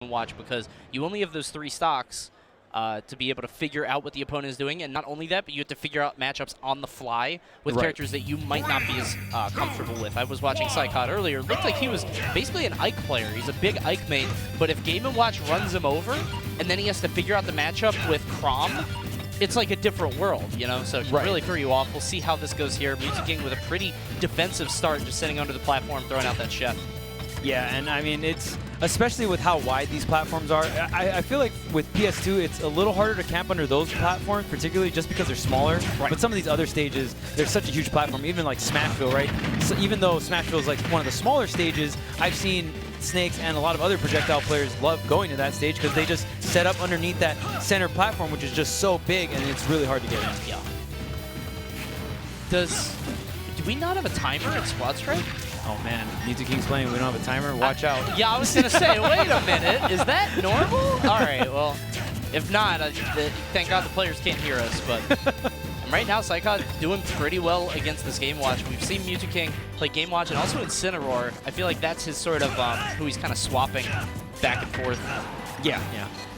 watch because you only have those 3 stocks to be able to figure out what the opponent is doing, and not only that, but you have to figure out matchups on the fly with characters that you might not be as comfortable with. I was watching PsyKoD earlier. It looked like he was basically an Ike player. He's a big Ike main, but if Game & Watch runs him over, and then he has to figure out the matchup with Chrom, it's like a different world, you know? So it can really throw you off. We'll see how this goes here. Mew2King with a pretty defensive start, just sitting under the platform, throwing out that chef. Yeah, and I mean, it's especially with how wide these platforms are. I feel like with PS2, it's a little harder to camp under those platforms, particularly just because they're smaller. But some of these other stages, there's such a huge platform, even like Smashville, right? So even though Smashville is like one of the smaller stages, I've seen Snakes and a lot of other projectile players love going to that stage because they just set up underneath that center platform, which is just so big, and it's really hard to get in. Yeah. Do we not have a timer at Squad Strike? Oh man, Mew2King's playing, we don't have a timer, watch out. Yeah, I was gonna say, wait a minute, is that normal? All right, well, if not, thank God the players can't hear us, but right now PsyKoD doing pretty well against this Game Watch. We've seen Mew2King play Game Watch and also Incineroar. I feel like that's his sort of, who he's kind of swapping back and forth. Yeah.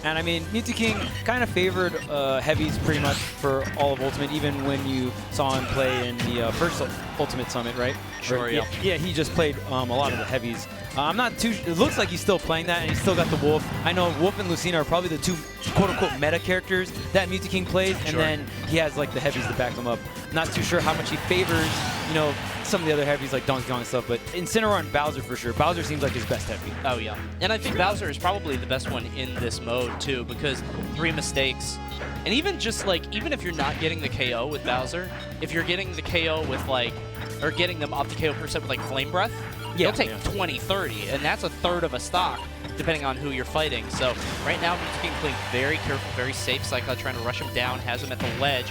And I mean, Mew2King kind of favored heavies pretty much for all of Ultimate, even when you saw him play in the first Ultimate Summit, right? Sure, yeah. Yeah, he just played a lot of the heavies. I'm not too. It looks like he's still playing that, and he's still got the Wolf. I know Wolf and Lucina are probably the 2 quote-unquote meta characters that Mew2King plays, and then he has like the heavies to back them up. Not too sure how much he favors, you know, some of the other heavies like Donkey Kong and stuff, but Incineroar and Bowser for sure. Bowser seems like his best heavy. Oh yeah, and I think Bowser is probably the best one in this mode too, because 3 mistakes, and even just like, even if you're not getting the KO with Bowser, if you're getting the KO with like, or getting them up the KO percent with like Flame Breath, you'll take 20, 30, and that's a third of a stock, depending on who you're fighting. So right now, Mew2King playing very careful, very safe. PsyKoD trying to rush him down, has him at the ledge.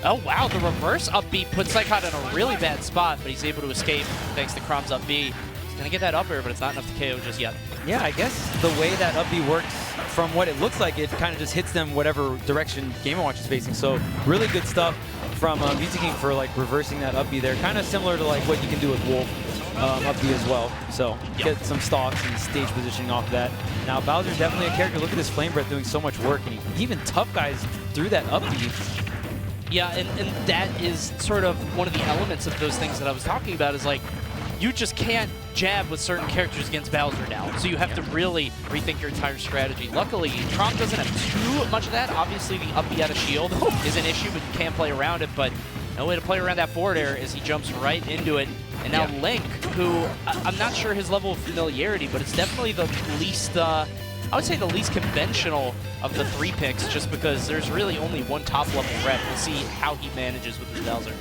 Oh wow, the reverse up B puts PsyKoD in a really bad spot, but he's able to escape thanks to Chrom's up B. He's gonna get that up air, but it's not enough to KO just yet. Yeah, I guess the way that up B works, from what it looks like, it kind of just hits them whatever direction Game & Watch is facing. So really good stuff from Mew2King for like reversing that up B there. Kind of similar to like what you can do with Wolf up B as well. So get some stocks and stage positioning off that. Now Bowser's definitely a character. Look at this Flame Breath doing so much work, and he even tough guys through that up B. Yeah, and that is sort of one of the elements of those things that I was talking about, is like, you just can't jab with certain characters against Bowser now, so you have to really rethink your entire strategy. Luckily, Chrom doesn't have too much of that. Obviously, the up B out of shield is an issue, but you can play around it, but no way to play around that forward air is he jumps right into it. And now Link, who, I'm not sure his level of familiarity, but it's definitely the least, I would say the least conventional of the 3 picks, just because there's really only one top-level rep. We'll see how he manages with his Bowser.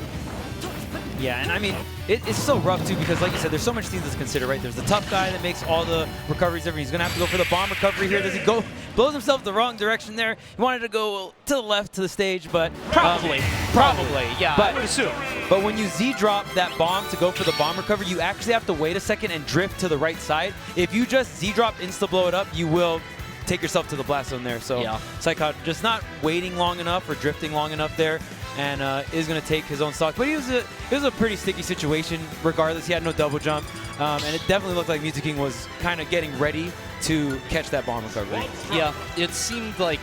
Yeah, and I mean, it's so rough too, because like you said, there's so much things to consider, right? There's the tough guy that makes all the recoveries every. He's gonna have to go for the bomb recovery here. Does he go, blows himself the wrong direction there? He wanted to go to the left to the stage, but probably, yeah, but, I would assume. But when you Z-drop that bomb to go for the bomb recovery, you actually have to wait a second and drift to the right side. If you just Z-drop insta-blow it up, you will take yourself to the blast zone there. So PsyKoD just not waiting long enough or drifting long enough there, and is going to take his own stock. But it was a pretty sticky situation regardless. He had no double jump, and it definitely looked like Mew2King was kind of getting ready to catch that bomb recovery. Yeah, it seemed like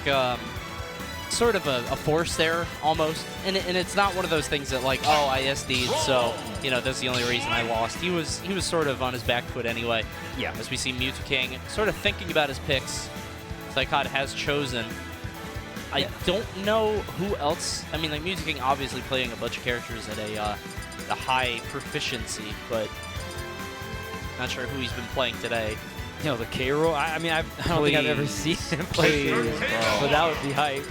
sort of a force there almost, and it's not one of those things that like, oh, I SD'd, so you know that's the only reason I lost. He was sort of on his back foot anyway. Yeah, as we see Mew2King sort of thinking about his picks. PsyKoD has chosen. I don't know who else. I mean, like Mew2King obviously playing a bunch of characters at a high proficiency, but not sure who he's been playing today. You know, the K-Roll. I mean, I don't think I've ever seen him play, but that would be hype.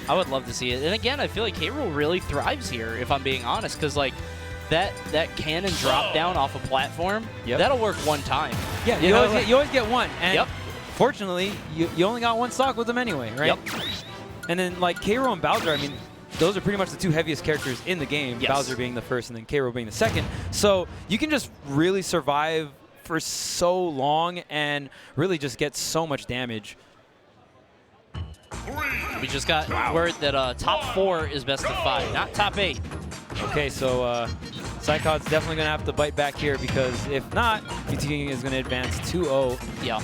I would love to see it. And again, I feel like K-Roll really thrives here, if I'm being honest, because like that cannon drop down off a platform, that'll work one time. Yeah, you always get one. And fortunately, you only got one stock with them anyway, right? And then like K-Roll and Bowser, I mean, those are pretty much the 2 heaviest characters in the game. Bowser being the first and then K-Roll being the second. So you can just really survive for so long and really just get so much damage. We just got word that top 4 is best of 5, not top 8. Okay, so PsyKoD's definitely going to have to bite back here because if not, Mew2King is going to advance 2-0. Yeah.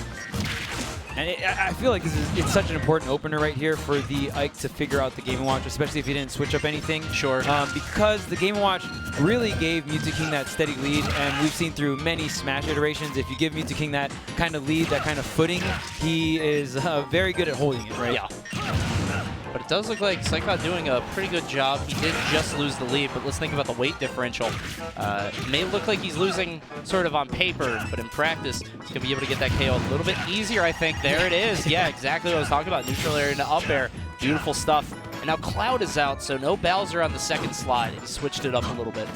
And I feel like it's such an important opener right here for the Ike to figure out the Game & Watch, especially if he didn't switch up anything. Sure. Because the Game & Watch really gave Mew2King that steady lead, and we've seen through many Smash iterations, if you give Mew2King that kind of lead, that kind of footing, he is very good at holding it, right? Yeah. But it does look like PsyKoD doing a pretty good job. He did just lose the lead, but let's think about the weight differential. It may look like he's losing sort of on paper, but in practice, he's going to be able to get that KO a little bit easier, I think. There it is. Yeah, exactly what I was talking about. Neutral air into up air. Beautiful stuff. And now Cloud is out, so no Bowser on the second slide. He switched it up a little bit.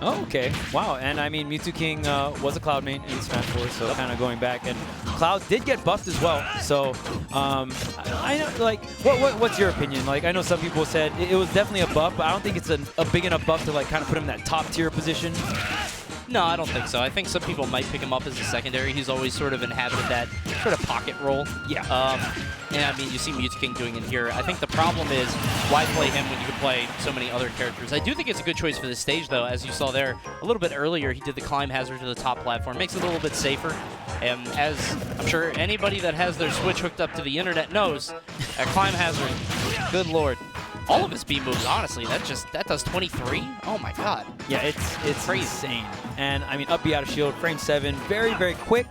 Oh, okay. Wow. And I mean, Mew2King was a Cloud main in Smash 4, so kind of going back. And Cloud did get buffed as well. So I know, like, what's your opinion? Like, I know some people said it was definitely a buff, but I don't think it's a big enough buff to like kind of put him in that top tier position. No, I don't think so. I think some people might pick him up as a secondary. He's always sort of inhabited that sort of pocket role. Yeah. And I mean, you see Mew2King doing it here. I think the problem is, why play him when you can play so many other characters? I do think it's a good choice for this stage, though. As you saw there, a little bit earlier, he did the climb hazard to the top platform. Makes it a little bit safer. And as I'm sure anybody that has their Switch hooked up to the internet knows, a climb hazard, good lord. All of his B moves, honestly, that does 23. Oh my god. Yeah, it's crazy. Insane. And I mean, up B out of shield, frame 7, very, very quick,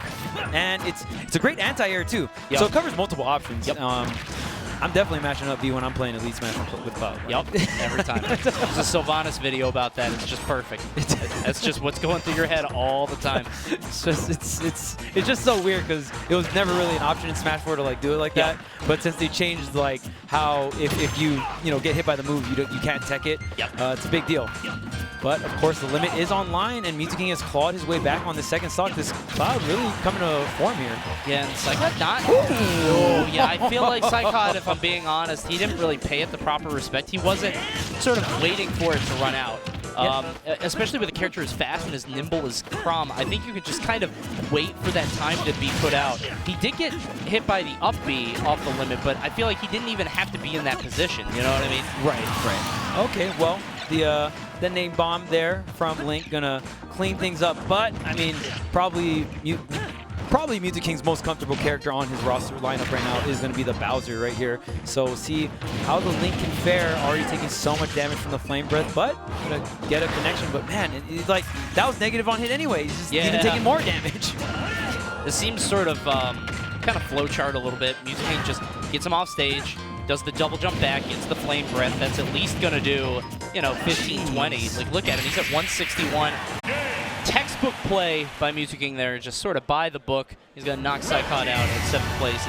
and it's a great anti-air too. Yep. So it covers multiple options. Yep. I'm definitely matching up B when I'm playing Elite Smash with Cloud. Yep, every time. There's a Sylvanas video about that. It's just perfect. That's just what's going through your head all the time. It's just so weird because it was never really an option in Smash 4 to like do it like that. But since they changed like how if you get hit by the move, you can't tech it. Yep. It's a big deal. But of course the limit is online, and Mew2King has clawed his way back on the second stock. This Cloud really coming to form here. Yeah, and PsyKoD not. Oh, yeah, I feel like PsyKoD, if I'm being honest, he didn't really pay it the proper respect. He wasn't sort of waiting for it to run out. Especially with a character as fast and as nimble as Crom, I think you can just kind of wait for that time to be put out. He did get hit by the up B off the limit, but I feel like he didn't even have to be in that position. You know what I mean? Right. Okay, well, the name bomb there from Link gonna clean things up, but I mean, probably Mew2King's most comfortable character on his roster lineup right now is going to be the Bowser right here. So we'll see how the Link can fare, already taking so much damage from the Flame Breath, but going to get a connection. But man, it's like, that was negative on hit anyway. He's just even taking more damage. This seems sort of kind of flowchart a little bit. Mew2King just gets him off stage, does the double jump back, gets the Flame Breath. That's at least going to do, 15, 20. Like, look at him. He's at 161. Textbook play by Mew2King there, just sort of by the book. He's going to knock PsyKoD out at 7th place. And